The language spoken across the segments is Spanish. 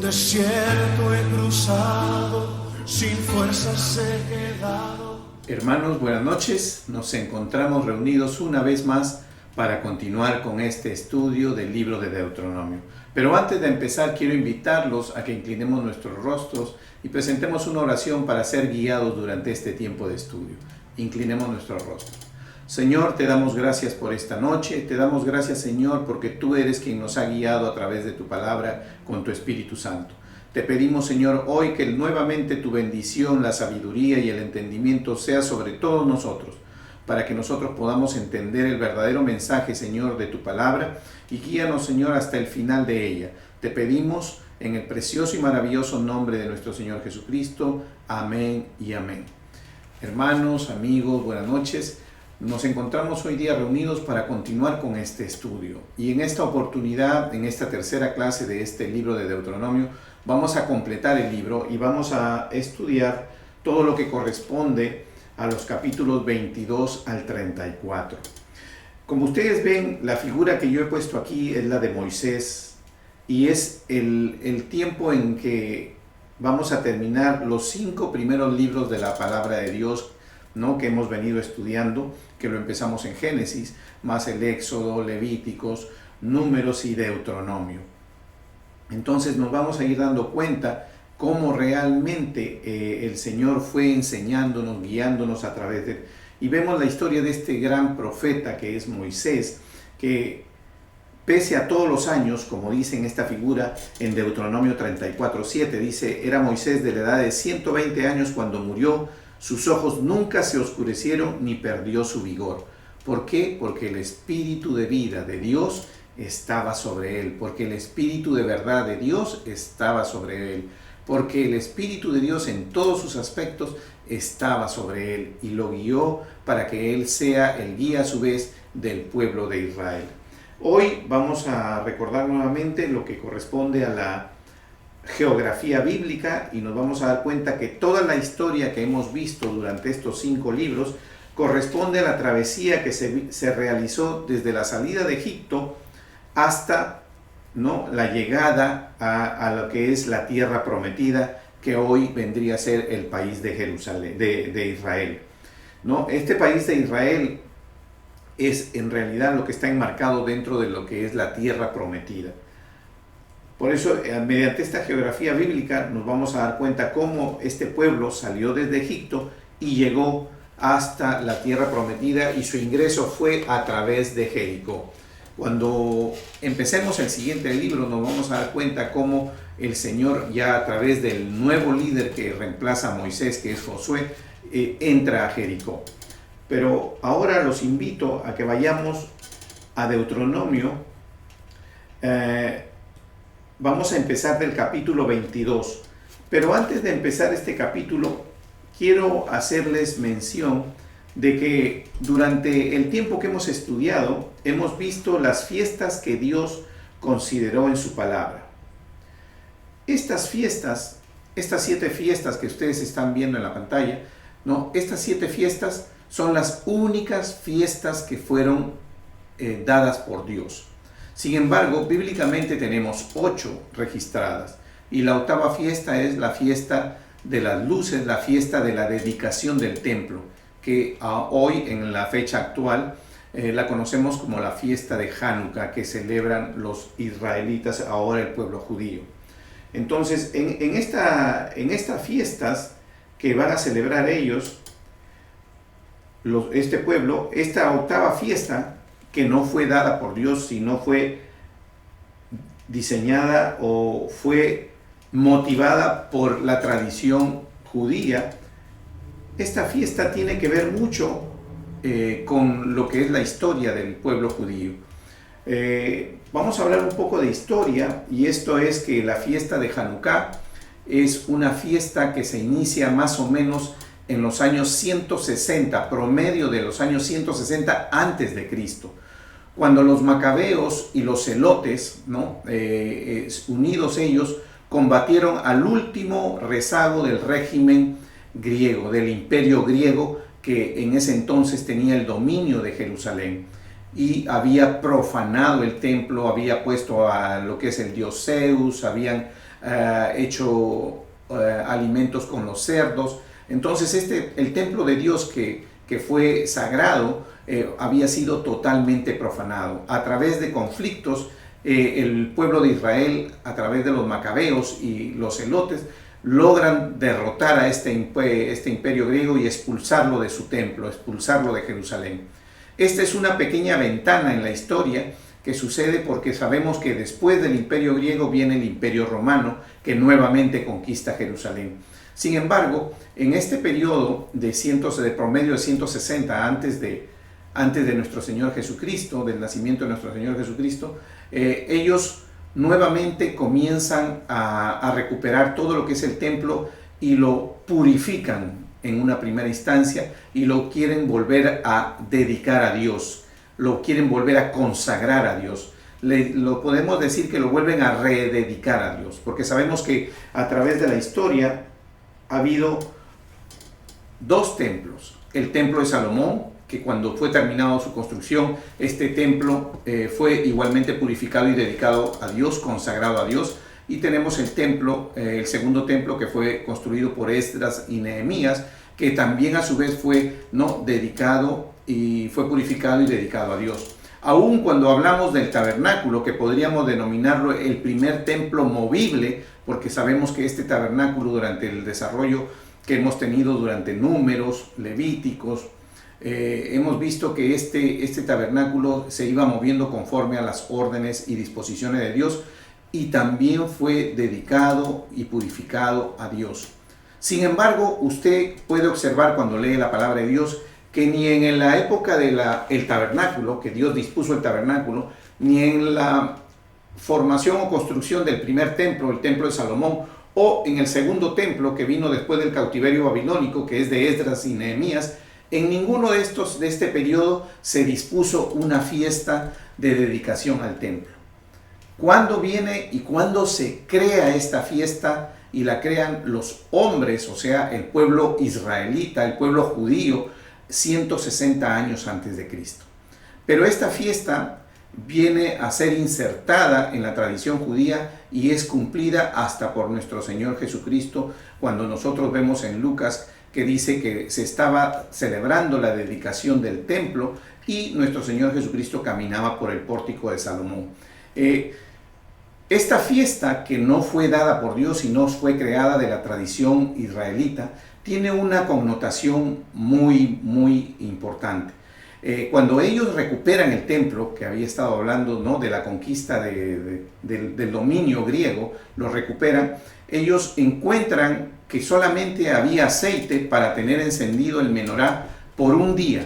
desierto he cruzado, sin fuerzas he quedado. Hermanos, buenas noches. Nos encontramos reunidos una vez más para continuar con este estudio del libro de Deuteronomio. Pero antes de empezar, quiero invitarlos a que inclinemos nuestros rostros y presentemos una oración para ser guiados durante este tiempo de estudio. Inclinemos nuestros rostros. Señor, te damos gracias por esta noche. Te damos gracias, Señor, porque tú eres quien nos ha guiado a través de tu palabra con tu Espíritu Santo. Te pedimos, Señor, hoy que nuevamente tu bendición, la sabiduría y el entendimiento sea sobre todos nosotros, para que nosotros podamos entender el verdadero mensaje, Señor, de tu palabra, y guíanos, Señor, hasta el final de ella. Te pedimos en el precioso y maravilloso nombre de nuestro Señor Jesucristo. Amén y amén. Hermanos, amigos, buenas noches. Nos encontramos hoy día reunidos para continuar con este estudio. Y en esta oportunidad, en esta tercera clase de este libro de Deuteronomio, vamos a completar el libro y vamos a estudiar todo lo que corresponde a los capítulos 22 al 34. Como ustedes ven, la figura que yo he puesto aquí es la de Moisés y es el tiempo en que vamos a terminar los 5 primeros libros de la palabra de Dios, ¿no?, que hemos venido estudiando, que lo empezamos en Génesis, más el Éxodo, Levíticos, Números y Deuteronomio. Entonces nos vamos a ir dando cuenta cómo realmente el Señor fue enseñándonos, guiándonos a través de... Y vemos la historia de este gran profeta que es Moisés, que pese a todos los años, como dice en esta figura en Deuteronomio 34:7, dice, era Moisés de la edad de 120 años cuando murió, sus ojos nunca se oscurecieron ni perdió su vigor. ¿Por qué? Porque el Espíritu de vida de Dios estaba sobre él, porque el Espíritu de verdad de Dios estaba sobre él, porque el Espíritu de Dios en todos sus aspectos estaba sobre él y lo guió para que él sea el guía a su vez del pueblo de Israel. Hoy vamos a recordar nuevamente lo que corresponde a la geografía bíblica y nos vamos a dar cuenta que toda la historia que hemos visto durante estos 5 libros corresponde a la travesía que se realizó desde la salida de Egipto hasta, ¿no?, la llegada a lo que es la tierra prometida, que hoy vendría a ser el país de Jerusalén, de Israel, ¿no? Este país de Israel es en realidad lo que está enmarcado dentro de lo que es la tierra prometida. Por eso, mediante esta geografía bíblica nos vamos a dar cuenta cómo este pueblo salió desde Egipto y llegó hasta la tierra prometida y su ingreso fue a través de Jericó. Cuando empecemos el siguiente libro nos vamos a dar cuenta cómo el Señor, ya a través del nuevo líder que reemplaza a Moisés, que es Josué, entra a Jericó. Pero ahora los invito a que vayamos a Deuteronomio. Vamos a empezar del capítulo 22. Pero antes de empezar este capítulo, quiero hacerles mención de que durante el tiempo que hemos estudiado, hemos visto las fiestas que Dios consideró en su palabra. Estas fiestas, estas 7 fiestas que ustedes están viendo en la pantalla, ¿no?, estas 7 fiestas son las únicas fiestas que fueron dadas por Dios. Sin embargo, bíblicamente tenemos 8 registradas y la 8ª fiesta es la fiesta de las luces, la fiesta de la dedicación del templo, que hoy en la fecha actual la conocemos como la fiesta de Hanukkah, que celebran los israelitas, ahora el pueblo judío. Entonces, en estas fiestas que van a celebrar ellos, este pueblo, esta 8ª fiesta, que no fue dada por Dios, sino fue diseñada o fue motivada por la tradición judía, esta fiesta tiene que ver mucho con lo que es la historia del pueblo judío. Vamos a hablar un poco de historia, y esto es que la fiesta de Hanukkah es una fiesta que se inicia más o menos en los años 160, promedio de los años 160 antes de Cristo, cuando los macabeos y los celotes, ¿no?, unidos ellos, combatieron al último rezago del régimen griego, del imperio griego, que en ese entonces tenía el dominio de Jerusalén y había profanado el templo, había puesto a lo que es el dios Zeus, habían hecho alimentos con los cerdos. Entonces el templo de Dios que fue sagrado había sido totalmente profanado. A través de conflictos, el pueblo de Israel, a través de los macabeos y los zelotes, logran derrotar a este imperio griego y expulsarlo de su templo, expulsarlo de Jerusalén. Esta es una pequeña ventana en la historia que sucede porque sabemos que después del imperio griego viene el imperio romano, que nuevamente conquista Jerusalén. Sin embargo, en este periodo de promedio de 160 antes de nuestro Señor Jesucristo, del nacimiento de nuestro Señor Jesucristo, ellos nuevamente comienzan a recuperar todo lo que es el templo y lo purifican en una primera instancia y lo quieren volver a dedicar a Dios, lo quieren volver a consagrar a Dios. Lo podemos decir que lo vuelven a rededicar a Dios, porque sabemos que a través de la historia ha habido dos templos. El templo de Salomón, que cuando fue terminado su construcción, este templo fue igualmente purificado y dedicado a Dios, consagrado a Dios. Y tenemos el templo, el segundo templo, que fue construido por Esdras y Nehemías, que también a su vez fue dedicado y fue purificado y dedicado a Dios. Aún cuando hablamos del tabernáculo, que podríamos denominarlo el primer templo movible, porque sabemos que este tabernáculo, durante el desarrollo que hemos tenido durante Números, Levíticos, hemos visto que este tabernáculo se iba moviendo conforme a las órdenes y disposiciones de Dios, y también fue dedicado y purificado a Dios. Sin embargo, usted puede observar cuando lee la palabra de Dios que ni en la época del tabernáculo, que Dios dispuso el tabernáculo, ni en la formación o construcción del primer templo, el templo de Salomón, o en el segundo templo que vino después del cautiverio babilónico, que es de Esdras y Nehemías, en ninguno de este periodo se dispuso una fiesta de dedicación al templo. ¿Cuándo viene y cuándo se crea esta fiesta? Y la crean los hombres, o sea, el pueblo israelita, el pueblo judío, 160 años antes de Cristo. Pero esta fiesta viene a ser insertada en la tradición judía y es cumplida hasta por nuestro Señor Jesucristo, cuando nosotros vemos en Lucas que dice que se estaba celebrando la dedicación del templo y nuestro Señor Jesucristo caminaba por el pórtico de Salomón. Esta fiesta, que no fue dada por Dios, sino fue creada de la tradición israelita, tiene una connotación muy, muy importante. Cuando ellos recuperan el templo, que había estado hablando, ¿no?, de la conquista del dominio griego, lo recuperan, ellos encuentran que solamente había aceite para tener encendido el menorá por un día.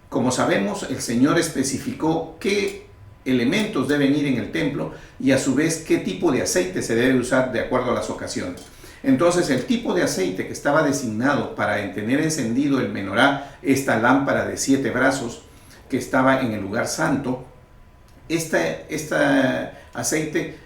Como sabemos, el Señor especificó qué elementos deben ir en el templo y a su vez qué tipo de aceite se debe usar de acuerdo a las ocasiones. Entonces, el tipo de aceite que estaba designado para tener encendido el menorá, esta lámpara de 7 brazos que estaba en el lugar santo, este aceite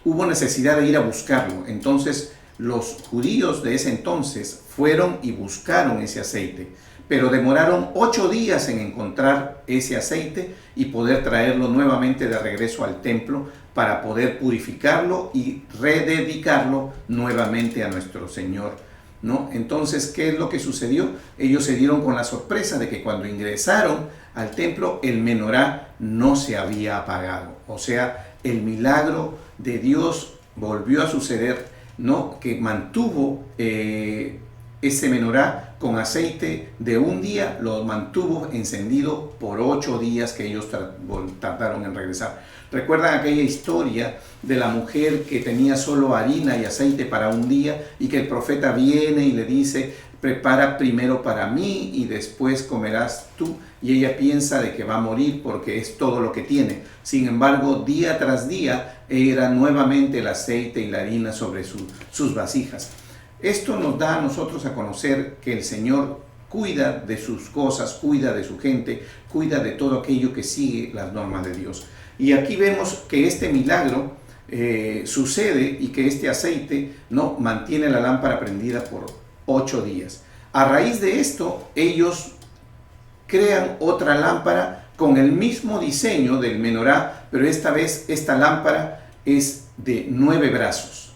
hubo necesidad de ir a buscarlo. Entonces, los judíos de ese entonces fueron y buscaron ese aceite, pero demoraron 8 días en encontrar ese aceite y poder traerlo nuevamente de regreso al templo para poder purificarlo y rededicarlo nuevamente a nuestro Señor, ¿no? Entonces, ¿qué es lo que sucedió? Ellos se dieron con la sorpresa de que cuando ingresaron al templo, el menorá no se había apagado. O sea, el milagro de Dios volvió a suceder, ¿no?, que mantuvo ese menorá con aceite de un día, lo mantuvo encendido por 8 días que ellos tardaron en regresar. ¿Recuerdan aquella historia de la mujer que tenía solo harina y aceite para un día y que el profeta viene y le dice: prepara primero para mí y después comerás tú? Y ella piensa de que va a morir porque es todo lo que tiene. Sin embargo, día tras día era nuevamente el aceite y la harina sobre sus vasijas. Esto nos da a nosotros a conocer que el Señor cuida de sus cosas, cuida de su gente, cuida de todo aquello que sigue las normas de Dios. Y aquí vemos que este milagro sucede y que este aceite, ¿no?, mantiene la lámpara prendida por 8 días. A raíz de esto, ellos crean otra lámpara con el mismo diseño del menorá, pero esta vez esta lámpara es de 9 brazos.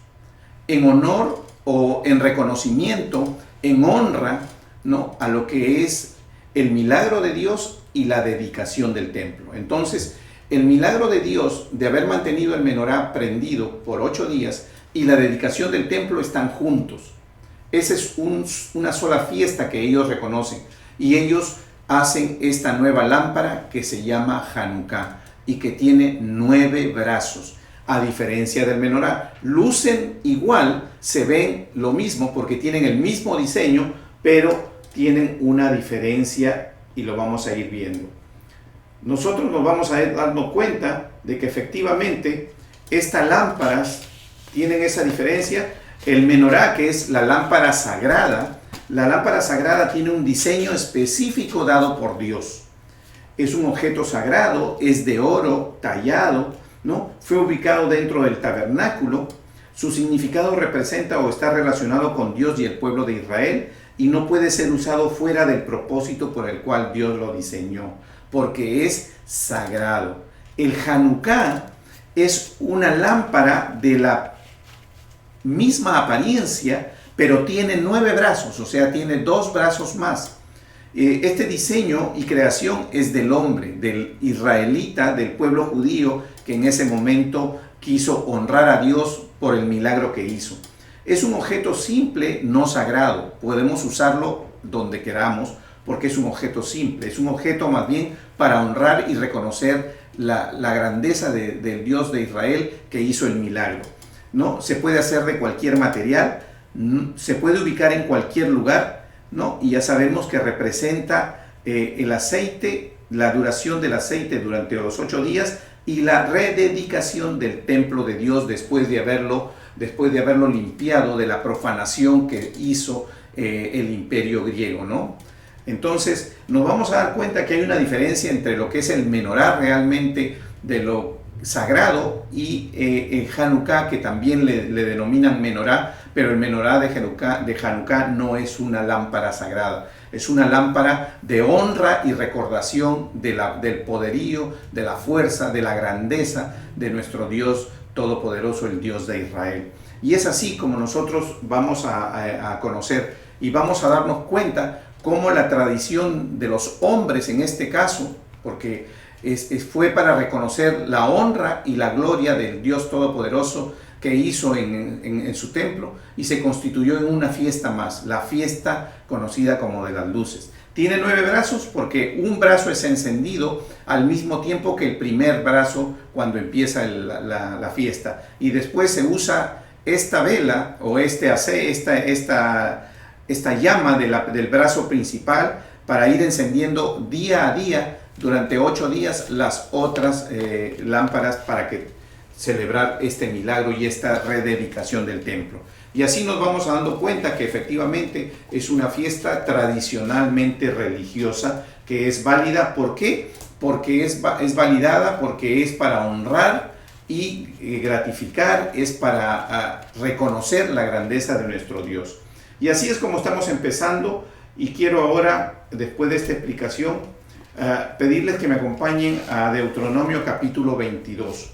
en honor o en reconocimiento, en honra, ¿no?, a lo que es el milagro de Dios y la dedicación del templo. Entonces, el milagro de Dios de haber mantenido el menorá prendido por 8 días y la dedicación del templo están juntos. Esa es una sola fiesta que ellos reconocen, y ellos hacen esta nueva lámpara que se llama Hanukkah y que tiene 9 brazos. A diferencia del menorá, lucen igual, se ven lo mismo porque tienen el mismo diseño, pero tienen una diferencia y lo vamos a ir viendo. Nosotros nos vamos a ir dando cuenta de que efectivamente estas lámparas tienen esa diferencia. El menorá, que es la lámpara sagrada tiene un diseño específico dado por Dios. Es un objeto sagrado, es de oro tallado, ¿no? Fue ubicado dentro del tabernáculo. Su significado representa o está relacionado con Dios y el pueblo de Israel, y no puede ser usado fuera del propósito por el cual Dios lo diseñó, porque es sagrado. El Hanukkah es una lámpara de la misma apariencia, pero tiene 9 brazos, o sea, tiene 2 brazos más. Este diseño y creación es del hombre, del israelita, del pueblo judío, que en ese momento quiso honrar a Dios por el milagro que hizo. Es un objeto simple, no sagrado. Podemos usarlo donde queramos porque es un objeto simple. Es un objeto más bien para honrar y reconocer la grandeza del Dios de Israel que hizo el milagro, ¿no? Se puede hacer de cualquier material, se puede ubicar en cualquier lugar, ¿no? Y ya sabemos que representa el aceite, la duración del aceite durante los 8 días y la rededicación del templo de Dios después de haberlo limpiado de la profanación que hizo el imperio griego, ¿no? Entonces nos vamos a dar cuenta que hay una diferencia entre lo que es el menorá realmente de lo sagrado y el Hanukkah, que también le denominan menorá, pero el menorá de Hanukkah no es una lámpara sagrada, es una lámpara de honra y recordación del poderío, de la fuerza, de la grandeza de nuestro Dios todopoderoso, el Dios de Israel. Y es así como nosotros vamos a conocer y vamos a darnos cuenta cómo la tradición de los hombres en este caso, porque fue para reconocer la honra y la gloria del Dios todopoderoso que hizo en su templo, y se constituyó en una fiesta más, la fiesta conocida como de las luces. Tiene 9 brazos porque un brazo es encendido al mismo tiempo que el primer brazo cuando empieza la fiesta, y después se usa esta vela o esta llama del brazo principal para ir encendiendo día a día durante 8 días las otras lámparas para celebrar este milagro y esta rededicación del templo. Y así nos vamos dando cuenta que efectivamente es una fiesta tradicionalmente religiosa que es válida. ¿Por qué? Porque es validada, porque es para honrar y gratificar, es para reconocer la grandeza de nuestro Dios. Y así es como estamos empezando, y quiero ahora, después de esta explicación, pedirles que me acompañen a Deuteronomio capítulo 22.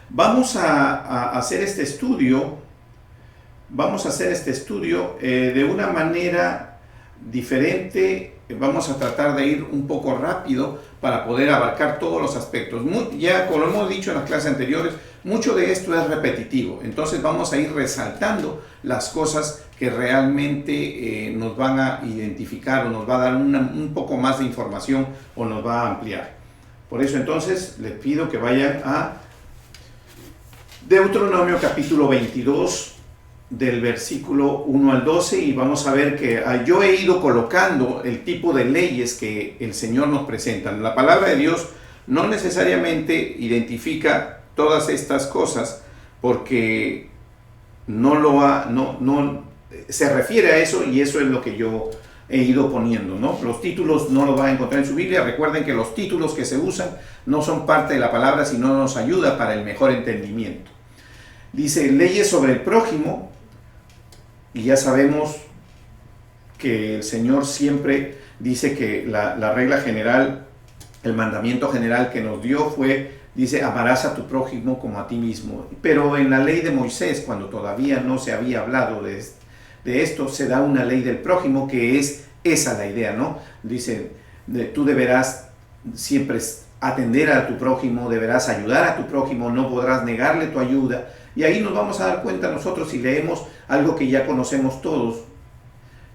Vamos a hacer este estudio, de una manera diferente. Vamos a tratar de ir un poco rápido para poder abarcar todos los aspectos. Ya como lo hemos dicho en las clases anteriores, mucho de esto es repetitivo, entonces vamos a ir resaltando las cosas que realmente nos van a identificar o nos va a dar un poco más de información o nos va a ampliar. Por eso entonces les pido que vayan a Deuteronomio capítulo 22 del versículo 1 al 12, y vamos a ver que yo he ido colocando el tipo de leyes que el Señor nos presenta. La palabra de Dios no necesariamente identifica todas estas cosas porque no se refiere a eso, y eso es lo que yo he ido poniendo, ¿no? Los títulos no los van a encontrar en su Biblia. Recuerden que los títulos que se usan no son parte de la palabra, sino nos ayuda para el mejor entendimiento. Dice leyes sobre el prójimo, y ya sabemos que el Señor siempre dice que la regla general el mandamiento general que nos dio fue, dice, amarás a tu prójimo como a ti mismo. Pero en la ley de Moisés, cuando todavía no se había hablado de esto, se da una ley del prójimo, que es esa la idea, ¿no? Dice, tú deberás siempre atender a tu prójimo, deberás ayudar a tu prójimo, no podrás negarle tu ayuda. Y ahí nos vamos a dar cuenta nosotros si leemos algo que ya conocemos todos,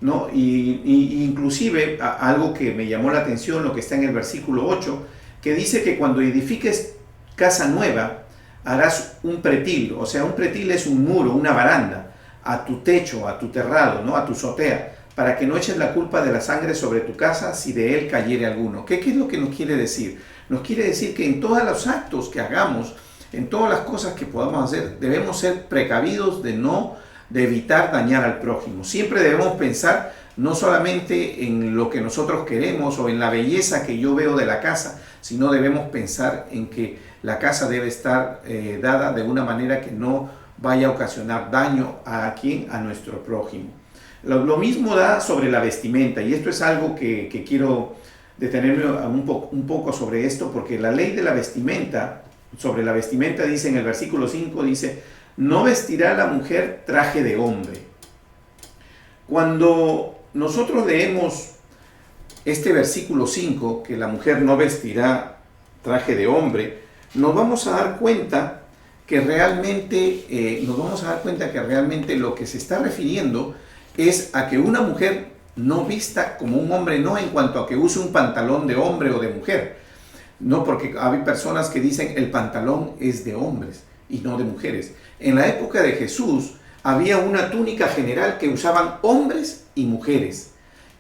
¿no? Y inclusive algo que me llamó la atención, lo que está en el versículo 8, que dice que cuando edifiques casa nueva, harás un pretil. O sea, un pretil es un muro, una baranda, a tu techo, a tu terrado, ¿no? A tu azotea, para que no eches la culpa de la sangre sobre tu casa si de él cayere alguno. ¿Qué es lo que nos quiere decir? Nos quiere decir que en todos los actos que hagamos, en todas las cosas que podamos hacer, debemos ser precavidos de evitar dañar al prójimo. Siempre debemos pensar no solamente en lo que nosotros queremos o en la belleza que yo veo de la casa, sino debemos pensar en que la casa debe estar dada de una manera que no vaya a ocasionar daño a nuestro prójimo. Lo mismo da sobre la vestimenta, y esto es algo que quiero detenerme un poco sobre esto, porque la ley de la vestimenta, sobre la vestimenta dice en el versículo 5, dice, no vestirá la mujer traje de hombre. Cuando nosotros leemos este versículo 5, que la mujer no vestirá traje de hombre, nos vamos a dar cuenta que realmente lo que se está refiriendo es a que una mujer no vista como un hombre, no en cuanto a que use un pantalón de hombre o de mujer, no, porque hay personas que dicen el pantalón es de hombres y no de mujeres. En la época de Jesús había una túnica general que usaban hombres y mujeres,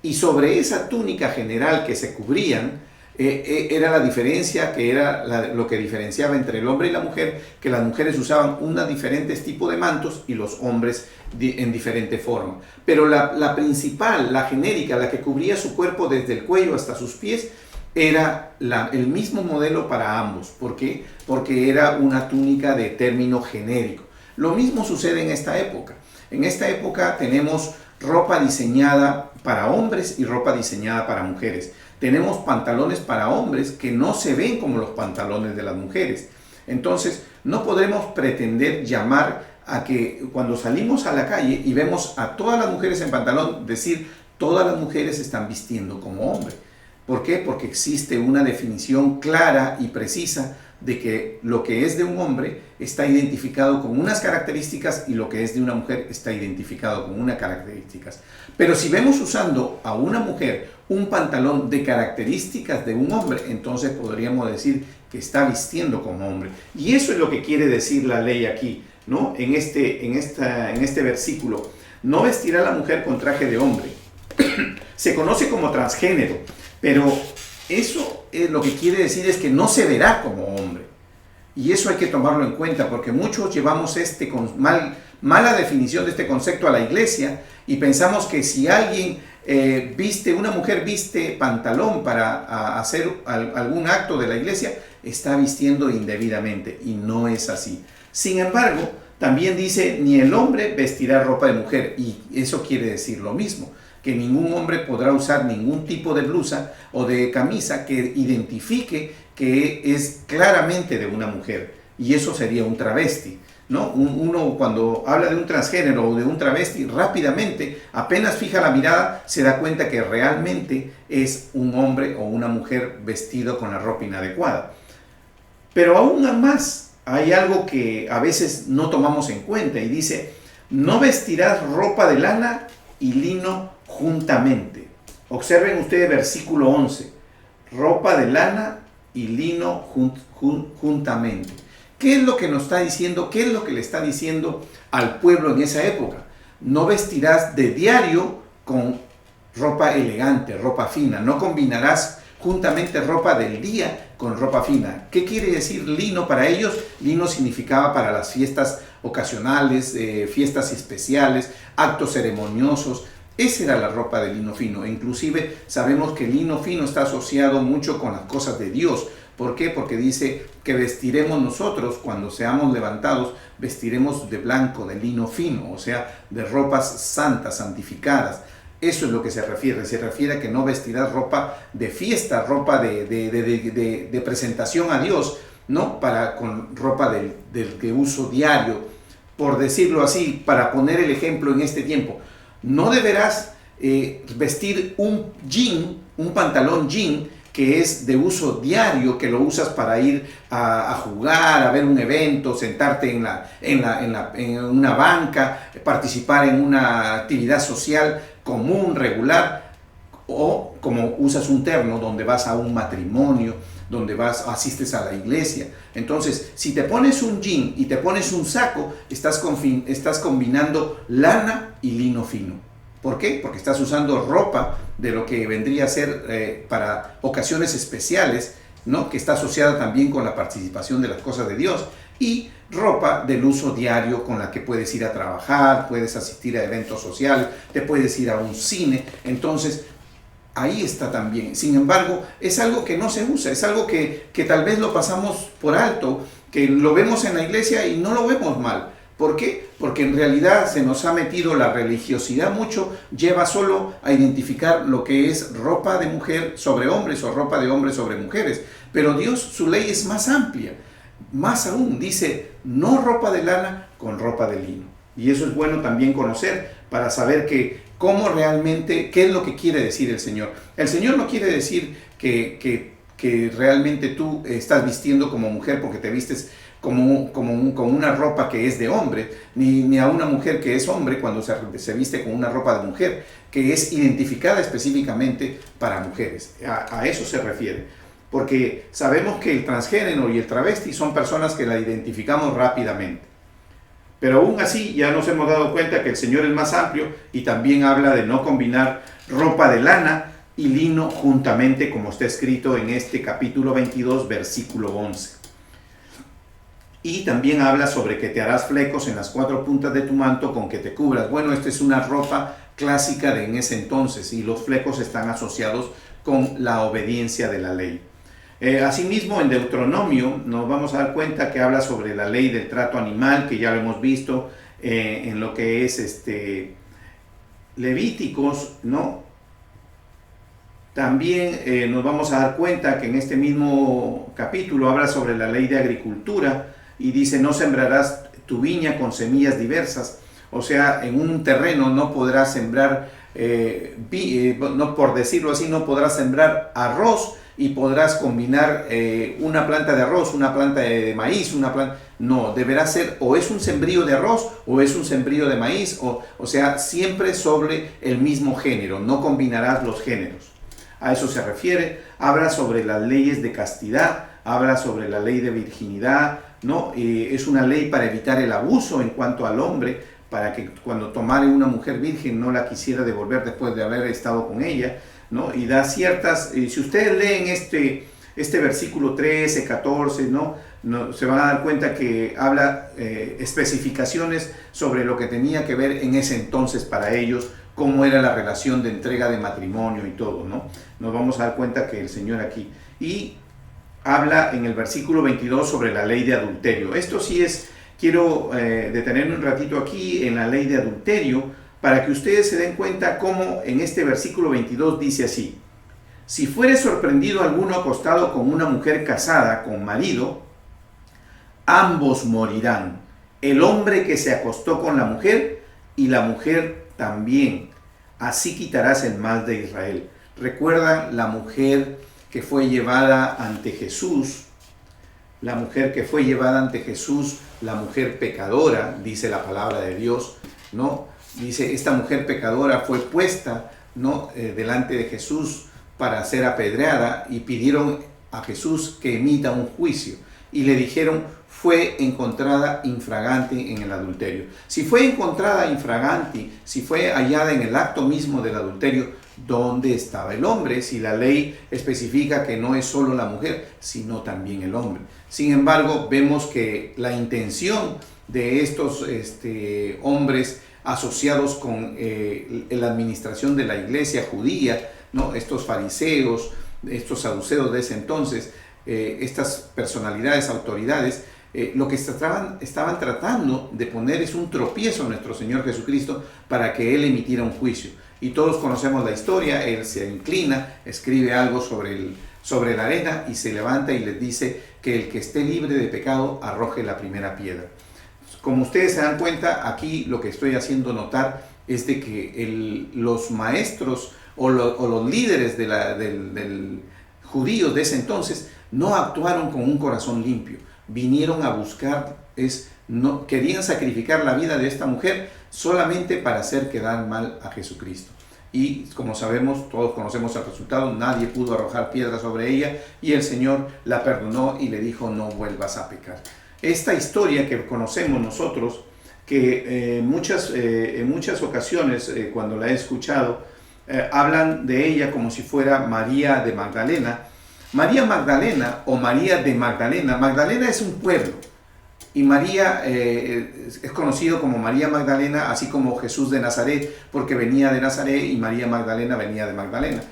y sobre esa túnica general que se cubrían era la diferencia, que era lo que diferenciaba entre el hombre y la mujer, que las mujeres usaban diferentes tipos de mantos y los hombres en diferente forma. Pero la principal, la genérica, la que cubría su cuerpo desde el cuello hasta sus pies, era el mismo modelo para ambos. ¿Por qué? Porque era una túnica de término genérico. Lo mismo sucede en esta época. En esta época tenemos ropa diseñada para hombres y ropa diseñada para mujeres. Tenemos pantalones para hombres que no se ven como los pantalones de las mujeres. Entonces, no podremos pretender llamar a que cuando salimos a la calle y vemos a todas las mujeres en pantalón, decir todas las mujeres están vistiendo como hombre. ¿Por qué? Porque existe una definición clara y precisa de que lo que es de un hombre está identificado con unas características y lo que es de una mujer está identificado con unas características. Pero si vemos usando a una mujer un pantalón de características de un hombre, entonces podríamos decir que está vistiendo como hombre. Y eso es lo que quiere decir la ley aquí, ¿no? En este versículo. No vestirá la mujer con traje de hombre. Se conoce como transgénero, pero eso es lo que quiere decir es que no se verá como hombre. Y eso hay que tomarlo en cuenta, porque muchos llevamos mala definición de este concepto a la iglesia y pensamos que si alguien una mujer viste pantalón para hacer algún acto de la iglesia, está vistiendo indebidamente, y no es así. Sin embargo, también dice, ni el hombre vestirá ropa de mujer, y eso quiere decir lo mismo, que ningún hombre podrá usar ningún tipo de blusa o de camisa que identifique que es claramente de una mujer, y eso sería un travesti, ¿no? Uno cuando habla de un transgénero o de un travesti, rápidamente, apenas fija la mirada, se da cuenta que realmente es un hombre o una mujer vestido con la ropa inadecuada. Pero aún más, hay algo que a veces no tomamos en cuenta, y dice, no vestirás ropa de lana y lino juntamente. Observen ustedes versículo 11, ropa de lana y lino juntamente. ¿Qué es lo que nos está diciendo? ¿Qué es lo que le está diciendo al pueblo en esa época? No vestirás de diario con ropa elegante, ropa fina. No combinarás juntamente ropa del día con ropa fina. ¿Qué quiere decir lino para ellos? Lino significaba para las fiestas ocasionales, fiestas especiales, actos ceremoniosos. Esa era la ropa de lino fino. Inclusive sabemos que el lino fino está asociado mucho con las cosas de Dios. ¿Por qué? Porque dice que vestiremos nosotros, cuando seamos levantados, vestiremos de blanco, de lino fino, o sea, de ropas santas, santificadas. Eso es lo que se refiere a que no vestirás ropa de fiesta, ropa de presentación a Dios, ¿no? Con ropa de uso diario, por decirlo así, para poner el ejemplo en este tiempo. No deberás vestir un pantalón jean que es de uso diario, que lo usas para ir a jugar, a ver un evento, sentarte en una banca, participar en una actividad social común, regular, o como usas un terno donde vas a un matrimonio, donde asistes a la iglesia. Entonces, si te pones un jean y te pones un saco, estás combinando lana y lino fino. ¿Por qué? Porque estás usando ropa de lo que vendría a ser para ocasiones especiales, ¿no? Que está asociada también con la participación de las cosas de Dios, y ropa del uso diario con la que puedes ir a trabajar, puedes asistir a eventos sociales, te puedes ir a un cine. Entonces, ahí está también. Sin embargo, es algo que no se usa, es algo que tal vez lo pasamos por alto, que lo vemos en la iglesia y no lo vemos mal. ¿Por qué? Porque en realidad se nos ha metido la religiosidad mucho, lleva solo a identificar lo que es ropa de mujer sobre hombres o ropa de hombres sobre mujeres. Pero Dios, su ley es más amplia. Más aún, dice, no ropa de lana con ropa de lino. Y eso es bueno también conocer para saber cómo realmente, qué es lo que quiere decir el Señor. El Señor no quiere decir que realmente tú estás vistiendo como mujer porque te vistes con una ropa que es de hombre, ni a una mujer que es hombre cuando se viste con una ropa de mujer, que es identificada específicamente para mujeres. A eso se refiere. Porque sabemos que el transgénero y el travesti son personas que la identificamos rápidamente. Pero aún así ya nos hemos dado cuenta que el Señor es más amplio y también habla de no combinar ropa de lana y lino juntamente, como está escrito en este capítulo 22, versículo 11. Y también habla sobre que te harás flecos en las 4 puntas de tu manto con que te cubras. Bueno, esta es una ropa clásica de en ese entonces, y los flecos están asociados con la obediencia de la ley. Asimismo, en Deuteronomio nos vamos a dar cuenta que habla sobre la ley del trato animal, que ya lo hemos visto en lo que es Levíticos, ¿no? También nos vamos a dar cuenta que en este mismo capítulo habla sobre la ley de agricultura y dice: no sembrarás tu viña con semillas diversas. O sea, en un terreno no podrás sembrar, no, por decirlo así, no podrás sembrar arroz y podrás combinar una planta de arroz, una planta de maíz, no, deberá ser o es un sembrío de arroz o es un sembrío de maíz, o sea, siempre sobre el mismo género, no combinarás los géneros. A eso se refiere. Habla sobre las leyes de castidad, habla sobre la ley de virginidad, ¿no? Es una ley para evitar el abuso en cuanto al hombre, para que cuando tomare una mujer virgen no la quisiera devolver después de haber estado con ella, ¿no? Y da ciertas, si ustedes leen este versículo 13, 14, ¿no? Se van a dar cuenta que habla especificaciones sobre lo que tenía que ver en ese entonces para ellos, cómo era la relación de entrega de matrimonio y todo, ¿no? Nos vamos a dar cuenta que el Señor aquí, y habla en el versículo 22 sobre la ley de adulterio. Esto sí quiero detenerme un ratito aquí en la ley de adulterio, para que ustedes se den cuenta cómo en este versículo 22 dice así: si fuere sorprendido alguno acostado con una mujer casada con marido, ambos morirán, el hombre que se acostó con la mujer y la mujer también. Así quitarás el mal de Israel. ¿Recuerdan la mujer que fue llevada ante Jesús? La mujer que fue llevada ante Jesús, la mujer pecadora, dice la palabra de Dios, ¿no? Dice, esta mujer pecadora fue puesta, ¿no? Delante de Jesús para ser apedreada, y pidieron a Jesús que emita un juicio, y le dijeron: fue encontrada infragante en el adulterio. Si fue encontrada infragante, si fue hallada en el acto mismo del adulterio, ¿dónde estaba el hombre? Si la ley especifica que no es solo la mujer, sino también el hombre. Sin embargo, vemos que la intención de estos hombres asociados con la administración de la iglesia judía, ¿no? Estos fariseos, estos saduceos de ese entonces, estas personalidades, autoridades, lo que estaban tratando de poner es un tropiezo a nuestro Señor Jesucristo para que Él emitiera un juicio. y todos conocemos la historia. Él se inclina, escribe algo sobre la arena y se levanta y les dice que el que esté libre de pecado arroje la primera piedra. Como ustedes se dan cuenta, aquí lo que estoy haciendo notar es de que los maestros o los líderes del judíos de ese entonces no actuaron con un corazón limpio. Vinieron a buscar, querían sacrificar la vida de esta mujer solamente para hacer quedar mal a Jesucristo. Y como sabemos, todos conocemos el resultado, nadie pudo arrojar piedra sobre ella y el Señor la perdonó y le dijo: no vuelvas a pecar. Esta historia que conocemos nosotros, que en muchas ocasiones cuando la he escuchado, hablan de ella como si fuera María de Magdalena. María Magdalena o María de Magdalena, Magdalena es un pueblo y María es conocido como María Magdalena, así como Jesús de Nazaret, porque venía de Nazaret, y María Magdalena venía de Magdalena.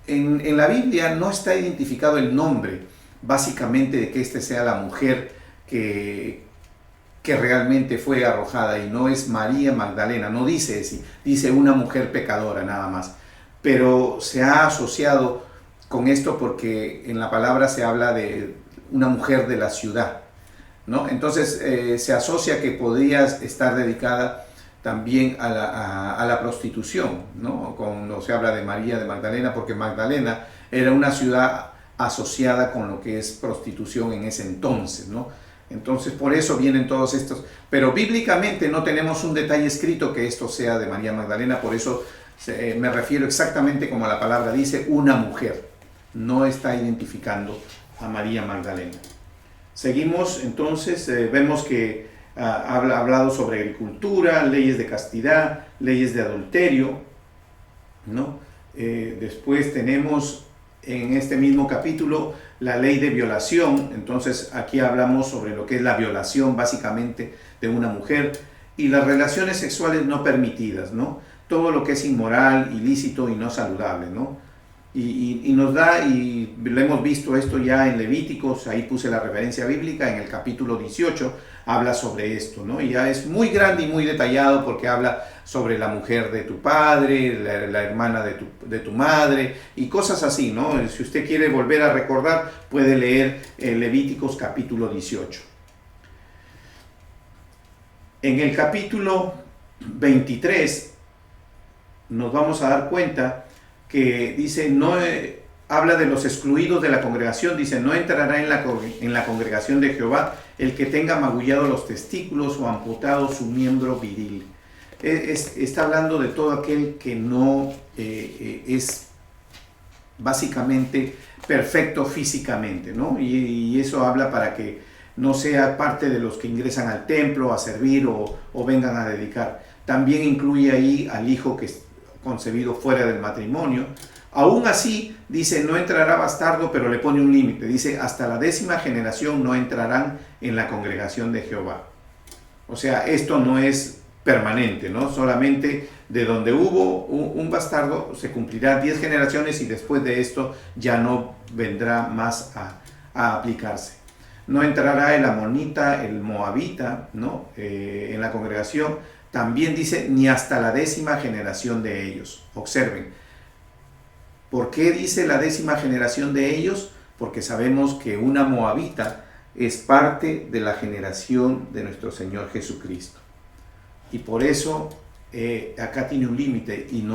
En la Biblia no está identificado el nombre, básicamente, de que sea la mujer que realmente fue arrojada, y no es María Magdalena, no dice así, dice una mujer pecadora nada más, pero se ha asociado con esto porque en la palabra se habla de una mujer de la ciudad, ¿no? Entonces se asocia que podría estar dedicada también a la prostitución, ¿no? Cuando se habla de María de Magdalena, porque Magdalena era una ciudad asociada con lo que es prostitución en ese entonces, ¿no? Entonces por eso vienen todos estos, pero bíblicamente no tenemos un detalle escrito que esto sea de María Magdalena, por eso me refiero exactamente como la palabra dice, una mujer, no está identificando a María Magdalena. Seguimos entonces, vemos que ha hablado sobre agricultura, leyes de castidad, leyes de adulterio, ¿no? Después tenemos en este mismo capítulo la ley de violación. Entonces aquí hablamos sobre lo que es la violación básicamente de una mujer y las relaciones sexuales no permitidas, ¿no? Todo lo que es inmoral, ilícito y no saludable, ¿no? Y nos da, y lo hemos visto esto ya en Levíticos, ahí puse la referencia bíblica, en el capítulo 18 habla sobre esto, ¿no? Y ya es muy grande y muy detallado porque habla sobre la mujer de tu padre, la hermana de tu madre y cosas así, ¿no? Si usted quiere volver a recordar, puede leer Levíticos capítulo 18. En el capítulo 23 nos vamos a dar cuenta que dice, habla de los excluidos de la congregación, dice, no entrará en la congregación de Jehová el que tenga magullado los testículos o amputado su miembro viril. Está hablando de todo aquel que no es básicamente perfecto físicamente, ¿no? Y eso habla para que no sea parte de los que ingresan al templo a servir o vengan a dedicar. También incluye ahí al hijo que es concebido fuera del matrimonio. Aún así, dice, no entrará bastardo, pero le pone un límite. Dice, hasta la 10ª generación no entrarán en la congregación de Jehová. O sea, esto no es permanente, ¿no? Solamente de donde hubo un bastardo se cumplirá 10 generaciones y después de esto ya no vendrá más a aplicarse. No entrará el amonita, el moabita, ¿no? En la congregación. También dice, ni hasta la 10ª generación de ellos. Observen. ¿Por qué dice la 10ª generación de ellos? Porque sabemos que una moabita es parte de la generación de nuestro Señor Jesucristo. Y por eso acá tiene un límite y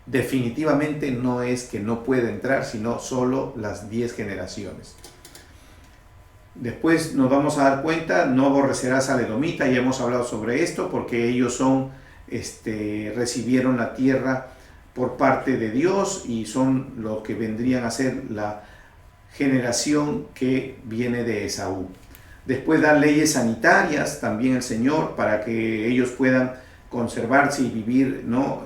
definitivamente no es que no pueda entrar, sino solo las 10 generaciones. Después nos vamos a dar cuenta, no aborrecerás al edomita, ya hemos hablado sobre esto, porque ellos recibieron la tierra por parte de Dios y son lo que vendrían a ser la generación que viene de Esaú. Después da leyes sanitarias también el Señor para que ellos puedan conservarse y vivir, ¿no?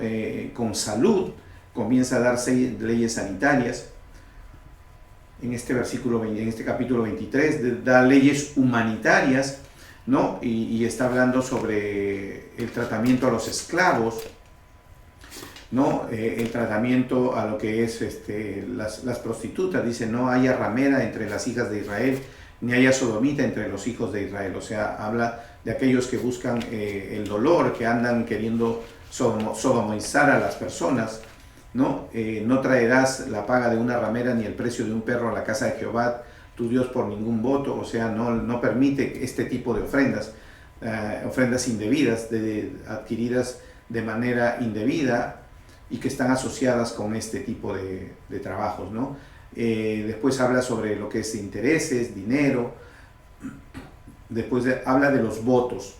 Con salud. Comienza a dar leyes sanitarias. En este capítulo 23 da leyes humanitarias, ¿no? Y está hablando sobre el tratamiento a los esclavos, ¿no? El tratamiento a lo que es las prostitutas. Dice, no haya ramera entre las hijas de Israel, ni haya sodomita entre los hijos de Israel. O sea, habla de aquellos que buscan el dolor, que andan queriendo sodomizar a las personas, ¿no? No traerás la paga de una ramera ni el precio de un perro a la casa de Jehová, tu Dios, por ningún voto. O sea, no permite este tipo de ofrendas, ofrendas indebidas, adquiridas de manera indebida y que están asociadas con este tipo de trabajos, ¿no? Después habla sobre lo que es intereses, dinero. Después habla de los votos.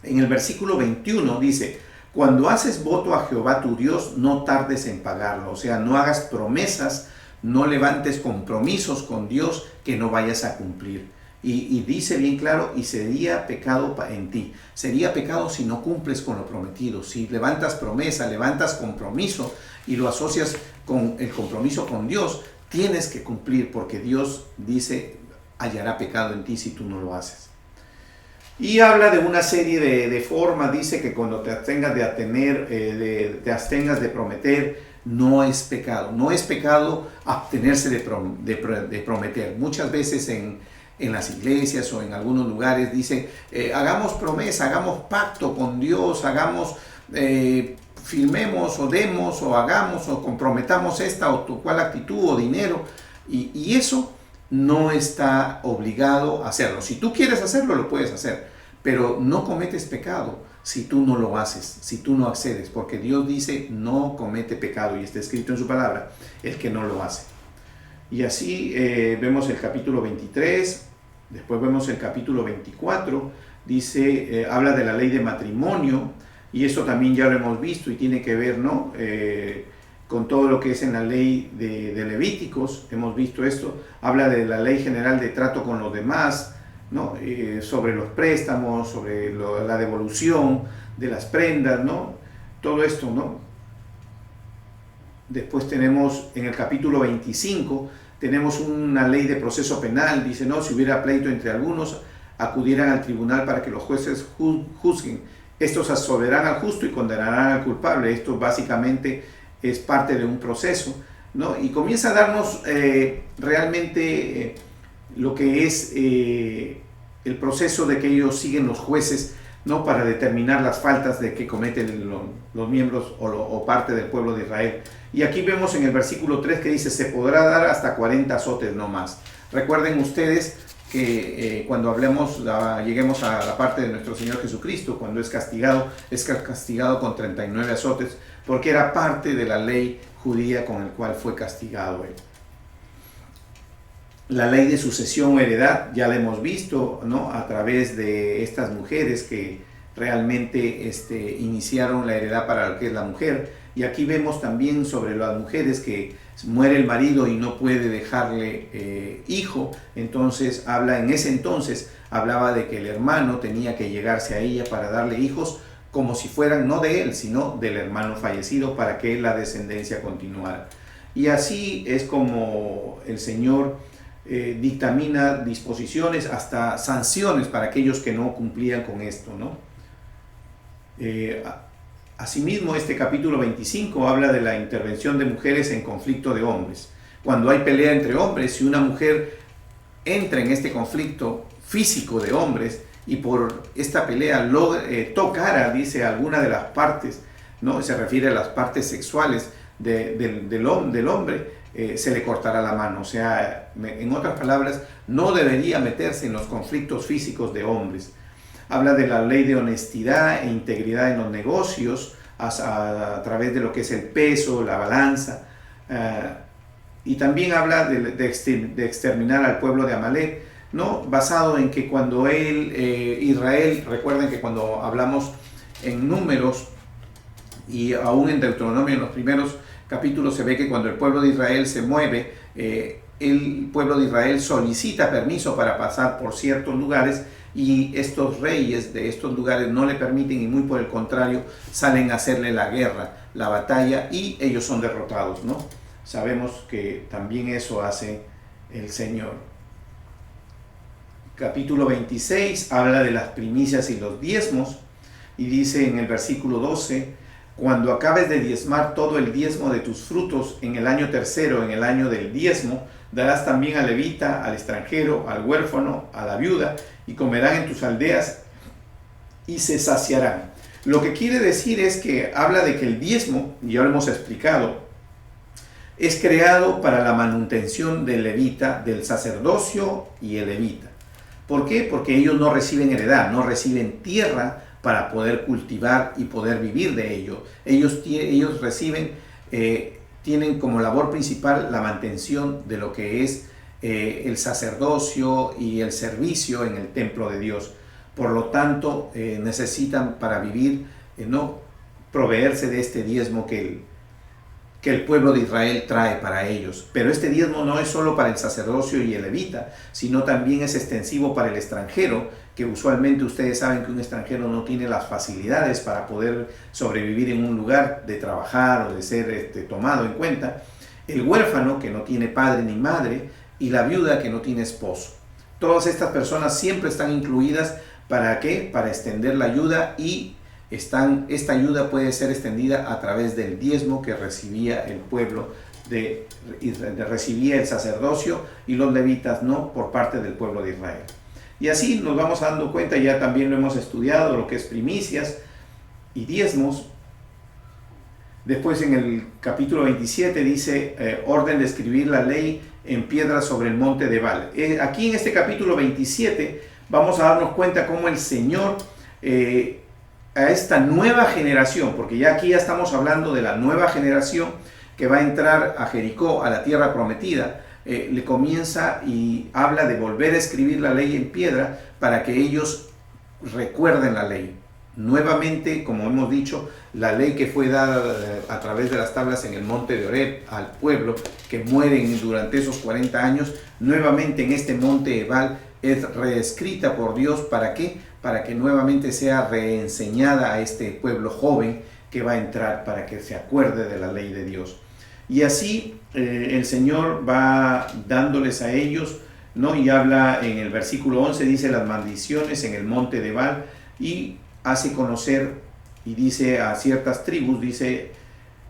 En el versículo 21 dice: cuando haces voto a Jehová tu Dios, no tardes en pagarlo. O sea, no hagas promesas, no levantes compromisos con Dios que no vayas a cumplir. Y dice bien claro: y sería pecado en ti. Sería pecado si no cumples con lo prometido. Si levantas promesa, levantas compromiso y lo asocias con el compromiso con Dios, tienes que cumplir, porque Dios dice: hallará pecado en ti si tú no lo haces. Y habla de una serie de formas. Dice que cuando te abstengas de te abstengas de prometer, no es pecado. No es pecado abstenerse de prometer. Muchas veces en las iglesias o en algunos lugares dice: hagamos promesa, hagamos pacto con Dios, firmemos o demos o hagamos o comprometamos esta o cual actitud o dinero. Y eso no está obligado a hacerlo. Si tú quieres hacerlo, lo puedes hacer, pero no cometes pecado si tú no lo haces, si tú no accedes, porque Dios dice: no comete pecado, y está escrito en su palabra, el que no lo hace. Y así vemos el capítulo 23, después vemos el capítulo 24, dice, habla de la ley de matrimonio, y esto también ya lo hemos visto y tiene que ver, ¿no? Con todo lo que es en la ley de Levíticos. Hemos visto esto. Habla de la ley general de trato con los demás, ¿no? Sobre los préstamos, sobre la devolución de las prendas, ¿no? Todo esto, ¿no? Después tenemos en el capítulo 25, tenemos una ley de proceso penal. Dice: no, si hubiera pleito entre algunos, acudieran al tribunal para que los jueces juzguen. Estos absolverán al justo y condenarán al culpable. Esto básicamente es parte de un proceso, ¿no? Y comienza a darnos realmente lo que es el proceso de que ellos siguen los jueces, ¿no? Para determinar las faltas de que cometen los miembros o parte del pueblo de Israel. Y aquí vemos en el versículo 3 que dice: se podrá dar hasta 40 azotes, no más. Recuerden ustedes que cuando lleguemos a la parte de nuestro Señor Jesucristo, cuando es castigado con 39 azotes, porque era parte de la ley judía con el cual fue castigado él. La ley de sucesión o heredad ya la hemos visto, ¿no? A través de estas mujeres que realmente iniciaron la heredad para lo que es la mujer. Y aquí vemos también sobre las mujeres que muere el marido y no puede dejarle hijo. Entonces en ese entonces hablaba de que el hermano tenía que llegarse a ella para darle hijos, como si fueran no de él, sino del hermano fallecido, para que la descendencia continuara. Y así es como el Señor dictamina disposiciones, hasta sanciones para aquellos que no cumplían con esto, ¿no? Asimismo, este capítulo 25 habla de la intervención de mujeres en conflicto de hombres. Cuando hay pelea entre hombres, si una mujer entra en este conflicto físico de hombres y por esta pelea tocara, dice, alguna de las partes, ¿no? Se refiere a las partes sexuales del hombre, se le cortará la mano. O sea, en otras palabras, no debería meterse en los conflictos físicos de hombres. Habla de la ley de honestidad e integridad en los negocios a través de lo que es el peso, la balanza. Y también habla de exterminar al pueblo de Amalek, ¿no? Basado en que cuando Israel, recuerden que cuando hablamos en Números y aún en Deuteronomio, en los primeros capítulos, se ve que cuando el pueblo de Israel se mueve, el pueblo de Israel solicita permiso para pasar por ciertos lugares, y estos reyes de estos lugares no le permiten, y muy por el contrario, salen a hacerle la guerra, la batalla, y ellos son derrotados, ¿no? Sabemos que también eso hace el Señor. Capítulo 26 habla de las primicias y los diezmos, y dice en el versículo 12: cuando acabes de diezmar todo el diezmo de tus frutos en el año tercero, en el año del diezmo, darás también al levita, al extranjero, al huérfano, a la viuda, y comerán en tus aldeas y se saciarán. Lo que quiere decir es que habla de que el diezmo, ya lo hemos explicado, es creado para la manutención del levita, del sacerdocio y el levita. ¿Por qué? Porque ellos no reciben heredad, no reciben tierra para poder cultivar y poder vivir de ello. Ellos reciben, tienen como labor principal la mantención de lo que es el sacerdocio y el servicio en el templo de Dios. Por lo tanto, necesitan para vivir, no proveerse de este diezmo que el pueblo de Israel trae para ellos. Pero este diezmo no es solo para el sacerdocio y el levita, sino también es extensivo para el extranjero, que usualmente ustedes saben que un extranjero no tiene las facilidades para poder sobrevivir en un lugar de trabajar o de ser tomado en cuenta, el huérfano que no tiene padre ni madre y la viuda que no tiene esposo. Todas estas personas siempre están incluidas. ¿Para qué? Para extender la ayuda, y esta ayuda puede ser extendida a través del diezmo que recibía el pueblo recibía el sacerdocio y los levitas, no por parte del pueblo de Israel. Y así nos vamos dando cuenta, ya también lo hemos estudiado, lo que es primicias y diezmos. Después en el capítulo 27 dice orden de escribir la ley en piedra sobre el monte de Ebal. Aquí en este capítulo 27 vamos a darnos cuenta cómo el Señor a esta nueva generación, porque ya aquí ya estamos hablando de la nueva generación que va a entrar a Jericó, a la tierra prometida, le comienza y habla de volver a escribir la ley en piedra para que ellos recuerden la ley. Nuevamente, como hemos dicho, la ley que fue dada a través de las tablas en el monte de Horeb al pueblo que mueren durante esos 40 años, nuevamente en este monte Ebal es reescrita por Dios. ¿Para qué? Para que nuevamente sea reenseñada a este pueblo joven que va a entrar, para que se acuerde de la ley de Dios. Y así el Señor va dándoles a ellos, ¿no? Y habla en el versículo 11, dice las maldiciones en el monte de Ebal, y hace conocer y dice a ciertas tribus, dice: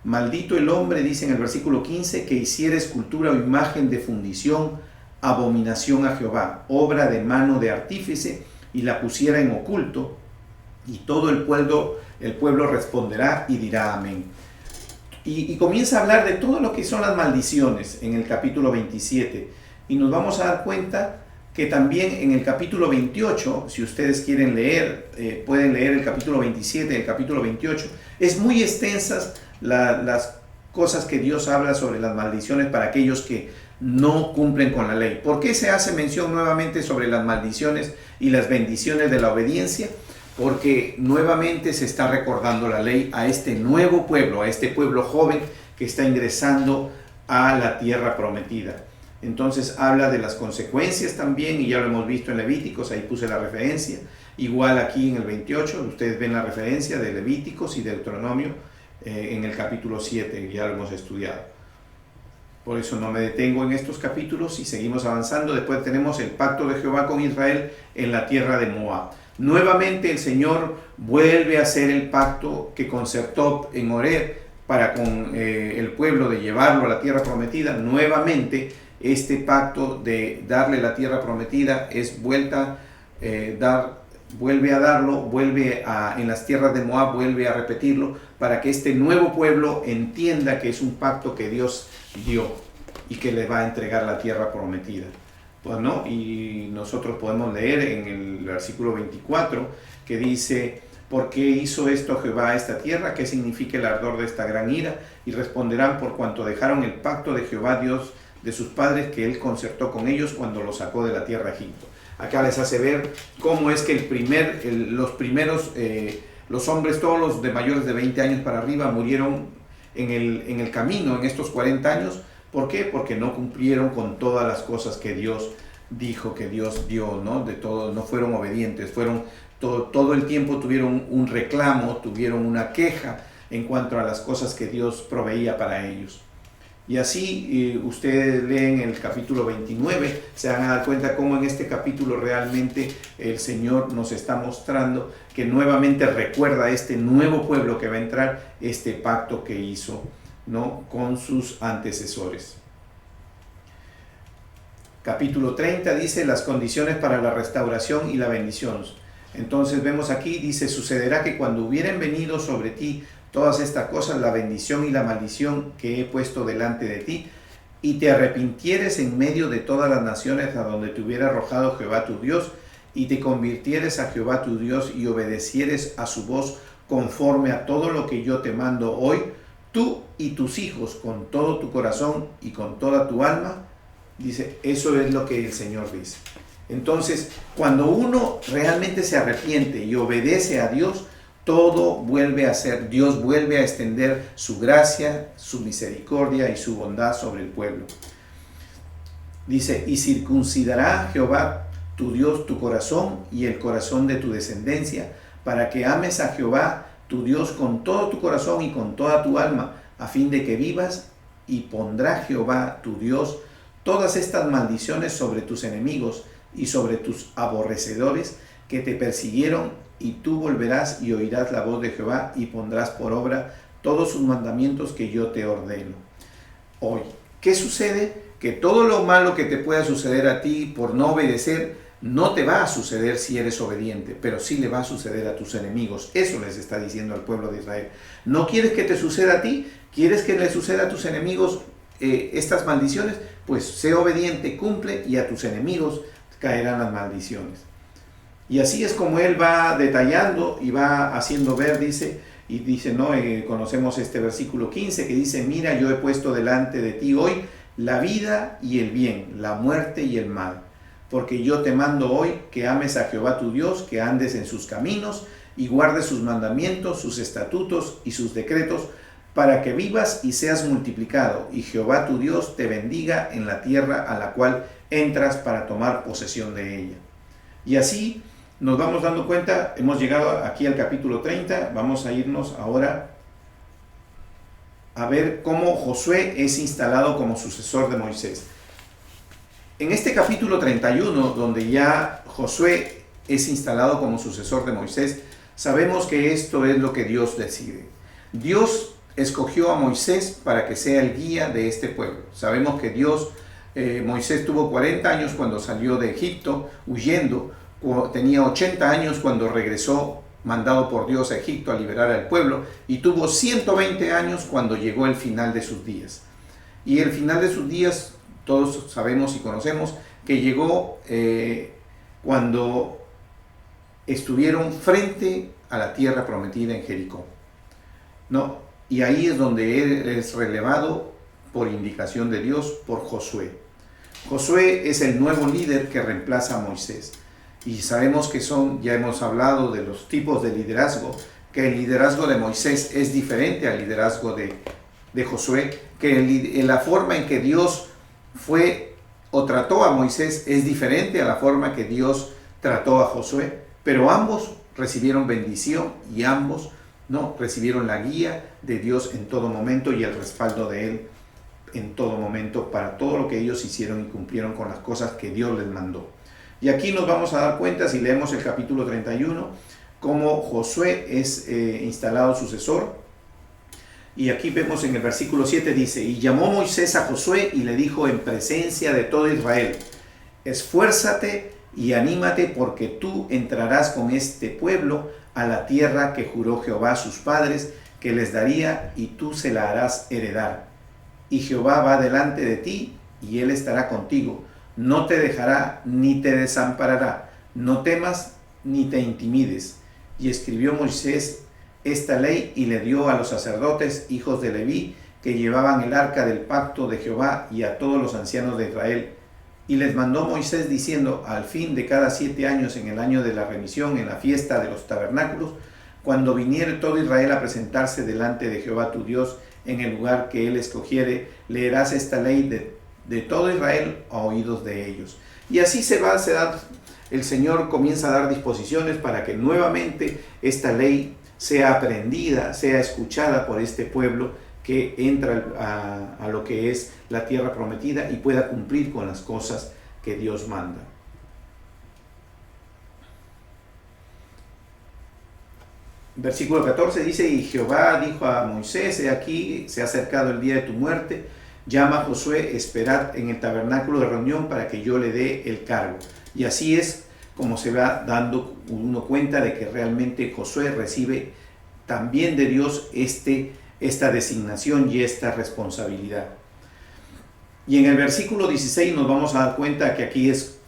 maldito el hombre, dice en el versículo 15, que hiciera escultura o imagen de fundición, abominación a Jehová, obra de mano de artífice, y la pusiera en oculto, y todo el pueblo responderá y dirá amén. Y comienza a hablar de todo lo que son las maldiciones en el capítulo 27, y nos vamos a dar cuenta que también en el capítulo 28, si ustedes quieren leer, pueden leer el capítulo 27 y el capítulo 28, es muy extensas las cosas que Dios habla sobre las maldiciones para aquellos que no cumplen con la ley. ¿Por qué se hace mención nuevamente sobre las maldiciones y las bendiciones de la obediencia? Porque nuevamente se está recordando la ley a este nuevo pueblo, a este pueblo joven que está ingresando a la tierra prometida. Entonces habla de las consecuencias también, y ya lo hemos visto en Levíticos, ahí puse la referencia. Igual aquí en el 28, ustedes ven la referencia de Levíticos y Deuteronomio en el capítulo 7, ya lo hemos estudiado. Por eso no me detengo en estos capítulos y seguimos avanzando. Después tenemos el pacto de Jehová con Israel en la tierra de Moab. Nuevamente el Señor vuelve a hacer el pacto que concertó en Horeb para con el pueblo de llevarlo a la tierra prometida. Nuevamente este pacto de darle la tierra prometida es vuelve a darlo, en las tierras de Moab, vuelve a repetirlo para que este nuevo pueblo entienda que es un pacto que Dios dio y que le va a entregar la tierra prometida. Pues no, y nosotros podemos leer en el versículo 24 que dice: ¿por qué hizo esto Jehová a esta tierra? ¿Qué significa el ardor de esta gran ira? Y responderán: por cuanto dejaron el pacto de Jehová Dios de sus padres que él concertó con ellos cuando los sacó de la tierra de Egipto. Acá les hace ver cómo es que los hombres, todos los de mayores de 20 años para arriba, murieron en el camino en estos 40 años. ¿Por qué? Porque no cumplieron con todas las cosas que Dios dijo, que Dios dio, ¿no? De todo, no fueron obedientes, todo el tiempo tuvieron un reclamo, tuvieron una queja en cuanto a las cosas que Dios proveía para ellos. Y así ustedes leen el capítulo 29, se van a dar cuenta cómo en este capítulo realmente el Señor nos está mostrando que nuevamente recuerda a este nuevo pueblo que va a entrar, este pacto que hizo, ¿no?, con sus antecesores. Capítulo 30 dice las condiciones para la restauración y la bendición. Entonces vemos aquí, dice, sucederá que cuando hubieren venido sobre ti todas estas cosas, la bendición y la maldición que he puesto delante de ti, y te arrepintieres en medio de todas las naciones a donde te hubiera arrojado Jehová tu Dios, y te convirtieres a Jehová tu Dios y obedecieres a su voz conforme a todo lo que yo te mando hoy, tú y tus hijos con todo tu corazón y con toda tu alma, dice, eso es lo que el Señor dice. Entonces, cuando uno realmente se arrepiente y obedece a Dios, todo vuelve a ser, Dios vuelve a extender su gracia, su misericordia y su bondad sobre el pueblo. Dice, y circuncidará Jehová tu Dios tu corazón y el corazón de tu descendencia, para que ames a Jehová tu Dios con todo tu corazón y con toda tu alma, a fin de que vivas, y pondrá Jehová tu Dios todas estas maldiciones sobre tus enemigos y sobre tus aborrecedores que te persiguieron, y tú volverás y oirás la voz de Jehová y pondrás por obra todos sus mandamientos que yo te ordeno. Hoy, ¿qué sucede? Que todo lo malo que te pueda suceder a ti por no obedecer, no te va a suceder si eres obediente, pero sí le va a suceder a tus enemigos. Eso les está diciendo al pueblo de Israel. ¿No quieres que te suceda a ti? ¿Quieres que le suceda a tus enemigos estas maldiciones? Pues sé obediente, cumple, y a tus enemigos caerán las maldiciones. Y así es como él va detallando y va haciendo ver, dice, y dice, ¿no? Conocemos este versículo 15 que dice, mira, yo he puesto delante de ti hoy la vida y el bien, la muerte y el mal, porque yo te mando hoy que ames a Jehová tu Dios, que andes en sus caminos y guardes sus mandamientos, sus estatutos y sus decretos, para que vivas y seas multiplicado, y Jehová tu Dios te bendiga en la tierra a la cual entras para tomar posesión de ella. Y así nos vamos dando cuenta, hemos llegado aquí al capítulo 30, vamos a irnos ahora a ver cómo Josué es instalado como sucesor de Moisés. En este capítulo 31, donde ya Josué es instalado como sucesor de Moisés, sabemos que esto es lo que Dios decide. Dios escogió a Moisés para que sea el guía de este pueblo. Sabemos que Moisés tuvo 40 años cuando salió de Egipto huyendo, tenía 80 años cuando regresó mandado por Dios a Egipto a liberar al pueblo, y tuvo 120 años cuando llegó el final de sus días. Y el final de sus días, todos sabemos y conocemos, que llegó cuando estuvieron frente a la tierra prometida en Jericó, ¿no? Y ahí es donde él es relevado por indicación de Dios por Josué. Josué es el nuevo líder que reemplaza a Moisés. Y sabemos que ya hemos hablado de los tipos de liderazgo, que el liderazgo de Moisés es diferente al liderazgo de Josué, que la forma en que Dios fue o trató a Moisés es diferente a la forma que Dios trató a Josué, pero ambos recibieron bendición y ambos, ¿no?, recibieron la guía de Dios en todo momento y el respaldo de Él en todo momento para todo lo que ellos hicieron y cumplieron con las cosas que Dios les mandó. Y aquí nos vamos a dar cuenta, si leemos el capítulo 31, cómo Josué es instalado sucesor. Y aquí vemos en el versículo 7, dice, y llamó Moisés a Josué y le dijo en presencia de todo Israel, esfuérzate y anímate, porque tú entrarás con este pueblo a la tierra que juró Jehová a sus padres que les daría, y tú se la harás heredar. Y Jehová va delante de ti, y él estará contigo. No te dejará ni te desamparará. No temas ni te intimides. Y escribió Moisés esta ley y le dio a los sacerdotes, hijos de Leví, que llevaban el arca del pacto de Jehová, y a todos los ancianos de Israel. Y les mandó Moisés diciendo, al fin de cada 7 años, en el año de la remisión, en la fiesta de los tabernáculos, cuando viniere todo Israel a presentarse delante de Jehová tu Dios, en el lugar que él escogiere, leerás esta ley de todo Israel a oídos de ellos. Y así el Señor comienza a dar disposiciones para que nuevamente esta ley sea aprendida, sea escuchada por este pueblo que entra a lo que es la tierra prometida y pueda cumplir con las cosas que Dios manda. Versículo 14 dice, y Jehová dijo a Moisés, he aquí, se ha acercado el día de tu muerte, llama a Josué, esperad en el tabernáculo de reunión para que yo le dé el cargo. Y así es como se va dando uno cuenta de que realmente Josué recibe también de Dios esta designación y esta responsabilidad. Y en el versículo 16 nos vamos a dar cuenta que aquí es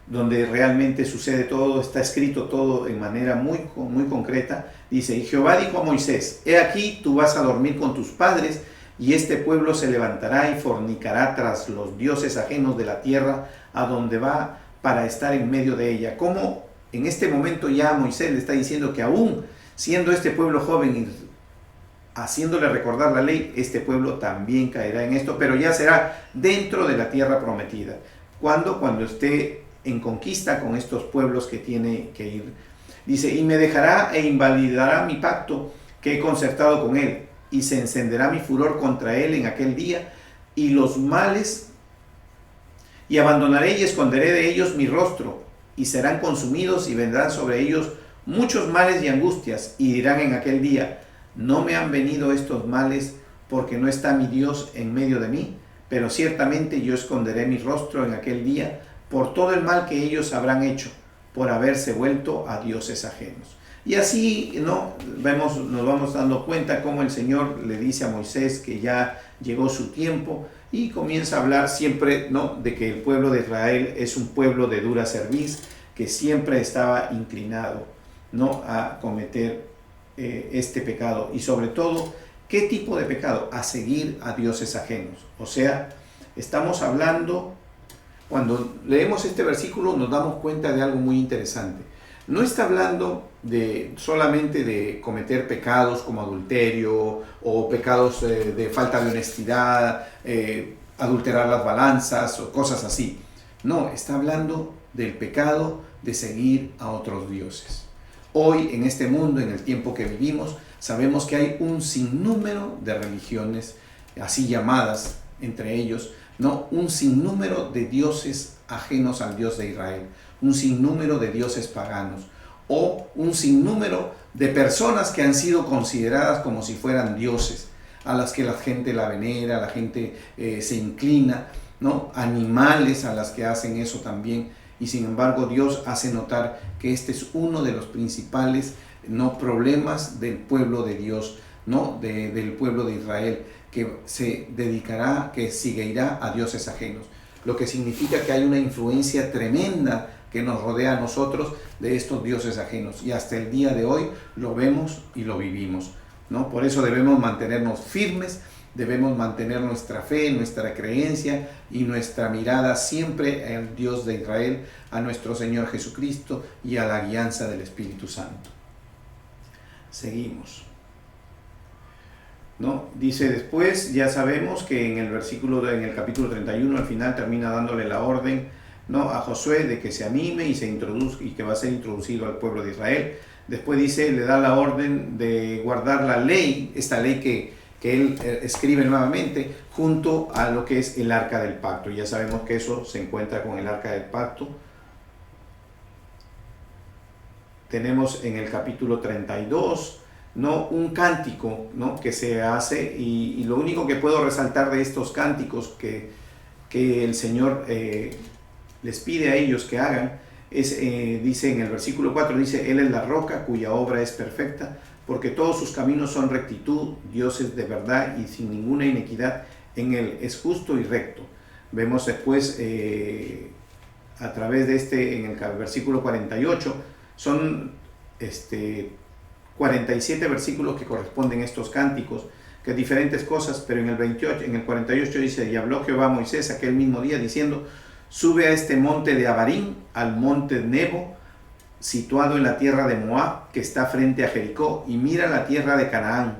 donde realmente sucede todo, está escrito todo en manera muy concreta. Dice, y Jehová dijo a Moisés, he aquí tú vas a dormir con tus padres, y este pueblo se levantará y fornicará tras los dioses ajenos de la tierra a donde va para estar en medio de ella. Como en este momento ya Moisés le está diciendo que aún siendo este pueblo joven y haciéndole recordar la ley, este pueblo también caerá en esto, pero ya será dentro de la tierra prometida. ¿Cuándo? Cuando esté en conquista con estos pueblos que tiene que ir. Dice, y me dejará e invalidará mi pacto que he concertado con él, y se encenderá mi furor contra él en aquel día, y los males, y abandonaré y esconderé de ellos mi rostro, y serán consumidos, y vendrán sobre ellos muchos males y angustias, y dirán en aquel día, no me han venido estos males porque no está mi Dios en medio de mí, pero ciertamente yo esconderé mi rostro en aquel día por todo el mal que ellos habrán hecho, por haberse vuelto a dioses ajenos. Y así nos vamos dando cuenta cómo el Señor le dice a Moisés que ya llegó su tiempo, y comienza a hablar siempre, de que el pueblo de Israel es un pueblo de dura cerviz, que siempre estaba inclinado, a cometer este pecado, y sobre todo, ¿qué tipo de pecado? A seguir a dioses ajenos. O sea, estamos hablando, cuando leemos este versículo nos damos cuenta de algo muy interesante. No está hablando solamente de cometer pecados como adulterio o pecados de falta de honestidad, adulterar las balanzas o cosas así. No, está hablando del pecado de seguir a otros dioses. Hoy, en este mundo, en el tiempo que vivimos, sabemos que hay un sinnúmero de religiones, así llamadas, entre ellos, un sinnúmero de dioses ajenos al Dios de Israel, un sinnúmero de dioses paganos, o un sinnúmero de personas que han sido consideradas como si fueran dioses, a las que la gente la venera, la gente se inclina, animales a las que hacen eso también. Y sin embargo Dios hace notar que este es uno de los principales problemas del pueblo de Dios, del pueblo de Israel, que se dedicará, que seguirá a dioses ajenos, lo que significa que hay una influencia tremenda que nos rodea a nosotros de estos dioses ajenos, y hasta el día de hoy lo vemos y lo vivimos, Por eso debemos mantenernos firmes, debemos mantener nuestra fe, nuestra creencia y nuestra mirada siempre al Dios de Israel, a nuestro Señor Jesucristo y a la guianza del Espíritu Santo. Seguimos. Dice después, ya sabemos que en el capítulo 31 al final termina dándole la orden a Josué de que se anime y se introduzca, y que va a ser introducido al pueblo de Israel. Después dice, le da la orden de guardar la ley, esta ley que él escribe nuevamente, junto a lo que es el arca del pacto. Ya sabemos que eso se encuentra con el arca del pacto. Tenemos en el capítulo 32 un cántico que se hace, y lo único que puedo resaltar de estos cánticos que el Señor les pide a ellos que hagan es, dice en el versículo 4, dice, Él es la roca cuya obra es perfecta, porque todos sus caminos son rectitud, Dios es de verdad y sin ninguna inequidad en Él, es justo y recto. Vemos después a través de en el versículo 48, son 47 versículos que corresponden a estos cánticos, que diferentes cosas, pero en el 48 dice, y habló Jehová a Moisés aquel mismo día diciendo, sube a este monte de Abarim, al monte Nebo, situado en la tierra de Moab, que está frente a Jericó, y mira la tierra de Canaán,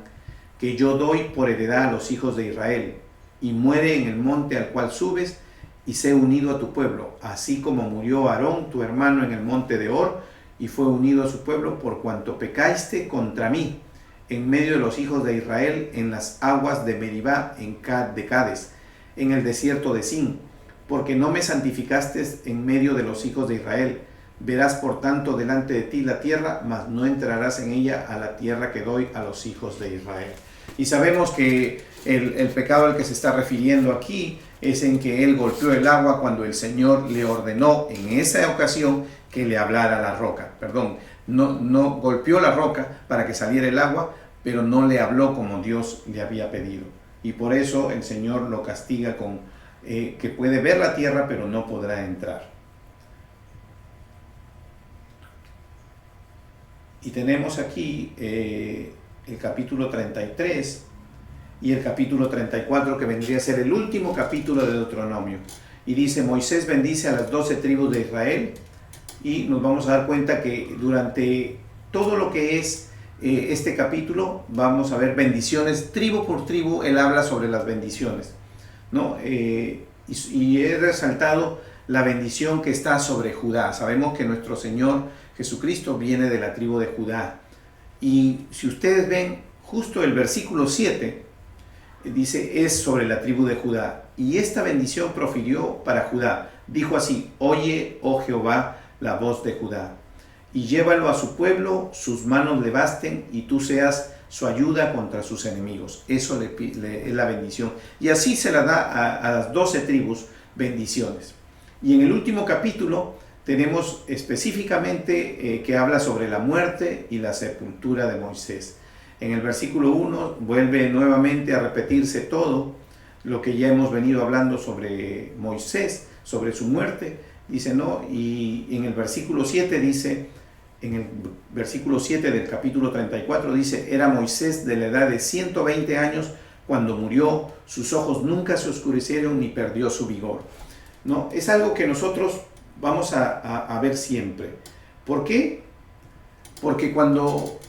que yo doy por heredad a los hijos de Israel, y muere en el monte al cual subes, y sé unido a tu pueblo, así como murió Aarón, tu hermano, en el monte de Hor, y fue unido a su pueblo, por cuanto pecaste contra mí, en medio de los hijos de Israel, en las aguas de Meribá, de Cades, en el desierto de Sin, porque no me santificaste en medio de los hijos de Israel. Verás por tanto delante de ti la tierra, mas no entrarás en ella, a la tierra que doy a los hijos de Israel. Y sabemos que el pecado al que se está refiriendo aquí es en que él golpeó el agua cuando el Señor le ordenó en esa ocasión que le hablara a la roca. Perdón, no golpeó la roca para que saliera el agua, pero no le habló como Dios le había pedido. Y por eso el Señor lo castiga con que puede ver la tierra, pero no podrá entrar. Y tenemos aquí el capítulo 33 y el capítulo 34, que vendría a ser el último capítulo de Deuteronomio. Y dice: Moisés bendice a las 12 tribus de Israel. Y nos vamos a dar cuenta que durante todo lo que es este capítulo vamos a ver bendiciones, tribu por tribu. Él habla sobre las bendiciones, ¿no? Y he resaltado la bendición que está sobre Judá. Sabemos que nuestro Señor Jesucristo viene de la tribu de Judá. Y si ustedes ven, justo el versículo 7 dice, es sobre la tribu de Judá. Y esta bendición profirió para Judá. Dijo así: oye, oh Jehová, la voz de Judá, y llévalo a su pueblo, sus manos le basten, y tú seas su ayuda contra sus enemigos. Eso es la bendición. Y así se la da a las 12 tribus bendiciones. Y en el último capítulo tenemos específicamente que habla sobre la muerte y la sepultura de Moisés. En el versículo 1 vuelve nuevamente a repetirse todo lo que ya hemos venido hablando sobre Moisés, sobre su muerte. Dice, ¿no? Y en el versículo 7 dice, en el versículo 7 del capítulo 34 dice: era Moisés de la edad de 120 años cuando murió, sus ojos nunca se oscurecieron ni perdió su vigor. ¿No? Es algo que nosotros vamos a ver siempre. ¿Por qué? Porque cuando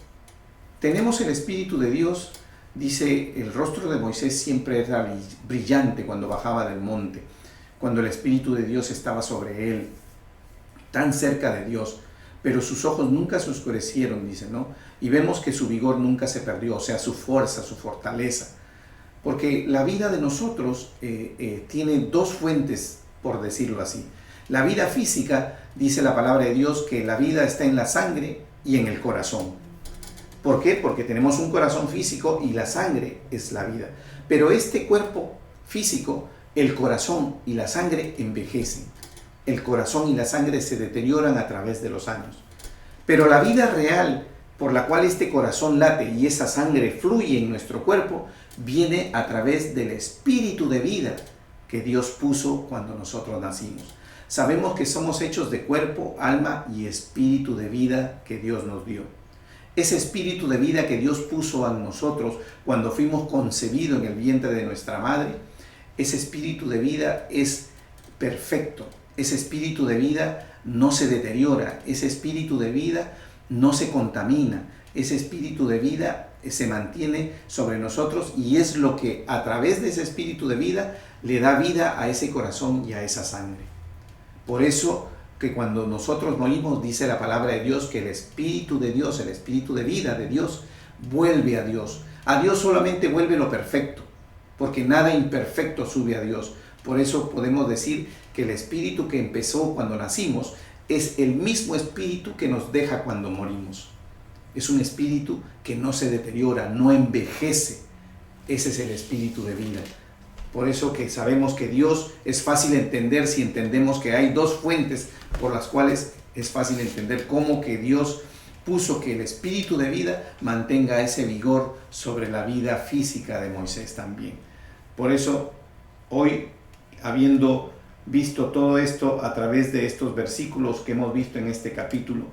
tenemos el Espíritu de Dios, dice, el rostro de Moisés siempre era brillante cuando bajaba del monte, cuando el Espíritu de Dios estaba sobre él, tan cerca de Dios, pero sus ojos nunca se oscurecieron, dice, ¿no? Y vemos que su vigor nunca se perdió, o sea, su fuerza, su fortaleza. Porque la vida de nosotros tiene dos fuentes, por decirlo así. La vida física, dice la palabra de Dios, que la vida está en la sangre y en el corazón. ¿Por qué? Porque tenemos un corazón físico y la sangre es la vida. Pero este cuerpo físico, el corazón y la sangre envejecen. El corazón y la sangre se deterioran a través de los años. Pero la vida real por la cual este corazón late y esa sangre fluye en nuestro cuerpo viene a través del espíritu de vida que Dios puso cuando nosotros nacimos. Sabemos que somos hechos de cuerpo, alma y espíritu de vida que Dios nos dio. Ese espíritu de vida que Dios puso en nosotros cuando fuimos concebidos en el vientre de nuestra madre, ese espíritu de vida es perfecto. Ese espíritu de vida no se deteriora. Ese espíritu de vida no se contamina. Ese espíritu de vida se mantiene sobre nosotros y es lo que a través de ese espíritu de vida le da vida a ese corazón y a esa sangre. Por eso que cuando nosotros morimos, dice la palabra de Dios, que el espíritu de Dios, el espíritu de vida de Dios, vuelve a Dios. A Dios solamente vuelve lo perfecto, porque nada imperfecto sube a Dios. Por eso podemos decir que el espíritu que empezó cuando nacimos es el mismo espíritu que nos deja cuando morimos. Es un espíritu que no se deteriora, no envejece. Ese es el espíritu de vida. Por eso que sabemos que Dios es fácil entender si entendemos que hay dos fuentes por las cuales es fácil entender cómo que Dios puso que el espíritu de vida mantenga ese vigor sobre la vida física de Moisés también. Por eso hoy, habiendo visto todo esto a través de estos versículos que hemos visto en este capítulo,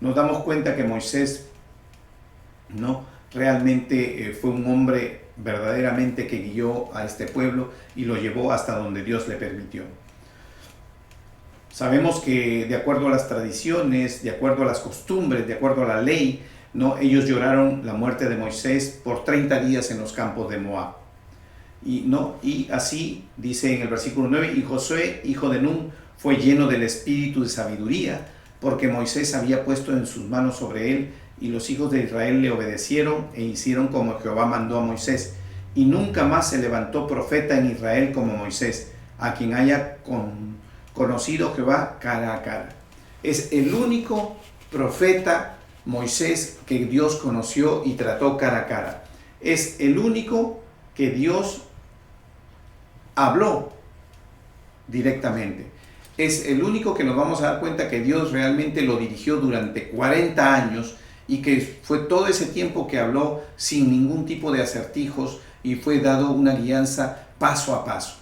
nos damos cuenta que Moisés realmente fue un hombre verdaderamente que guió a este pueblo y lo llevó hasta donde Dios le permitió. Sabemos que de acuerdo a las tradiciones, de acuerdo a las costumbres, de acuerdo a la ley, ellos lloraron la muerte de Moisés por 30 días en los campos de Moab. Y así dice en el versículo 9, y Josué, hijo de Nun, fue lleno del espíritu de sabiduría, porque Moisés había puesto en sus manos sobre él, y los hijos de Israel le obedecieron e hicieron como Jehová mandó a Moisés. Y nunca más se levantó profeta en Israel como Moisés, a quien haya conocido Jehová cara a cara. Es el único profeta Moisés que Dios conoció y trató cara a cara. Es el único que Dios habló directamente. es el único que nos vamos a dar cuenta que Dios realmente lo dirigió durante 40 años y que fue todo ese tiempo que habló sin ningún tipo de acertijos y fue dado una guianza paso a paso.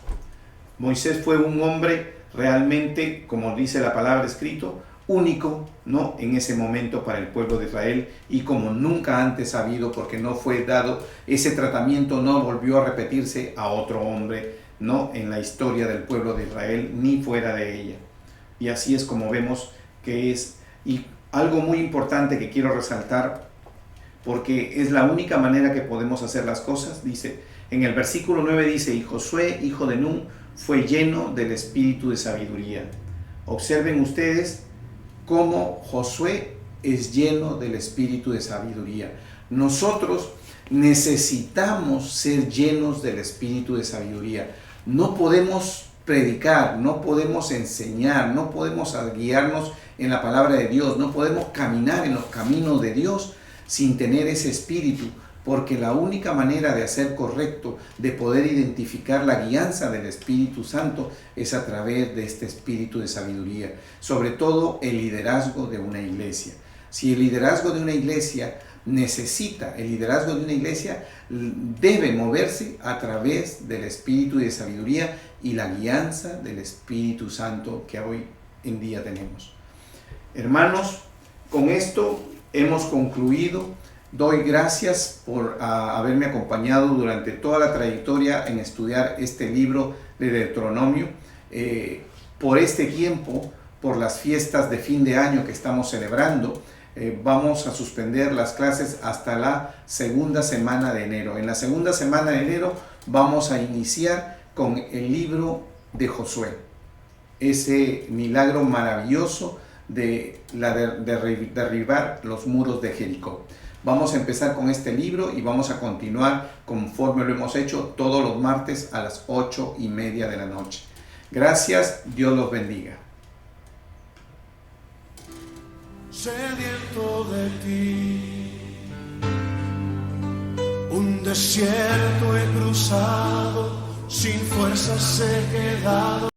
Moisés fue un hombre realmente, como dice la palabra escrito, único, ¿no?, en ese momento para el pueblo de Israel, y como nunca antes ha habido, porque no fue dado ese tratamiento, no volvió a repetirse a otro hombre, ¿no?, en la historia del pueblo de Israel ni fuera de ella. Y así es como vemos que es. Y algo muy importante que quiero resaltar, porque es la única manera que podemos hacer las cosas, dice en el versículo 9, dice: y Josué, hijo de Nun, fue lleno del espíritu de sabiduría. Observen ustedes cómo Josué es lleno del espíritu de sabiduría. Nosotros necesitamos ser llenos del espíritu de sabiduría. No podemos predicar, no podemos enseñar, no podemos guiarnos en la palabra de Dios, no podemos caminar en los caminos de Dios sin tener ese espíritu, porque la única manera de hacer correcto, de poder identificar la guianza del Espíritu Santo, es a través de este espíritu de sabiduría, sobre todo el liderazgo de una iglesia. Si el liderazgo de una iglesia debe moverse a través del espíritu de sabiduría y la guianza del Espíritu Santo que hoy en día tenemos. Hermanos, con esto hemos concluido. Doy gracias por haberme acompañado durante toda la trayectoria en estudiar este libro de Deuteronomio. Por este tiempo, por las fiestas de fin de año que estamos celebrando, vamos a suspender las clases hasta la segunda semana de enero. En la segunda semana de enero vamos a iniciar con el libro de Josué, ese milagro maravilloso de derribar los muros de Jericó. Vamos a empezar con este libro y vamos a continuar conforme lo hemos hecho todos los martes a las 8:30 de la noche. Gracias, Dios los bendiga. Sediento de ti, un desierto he cruzado, sin fuerzas he quedado.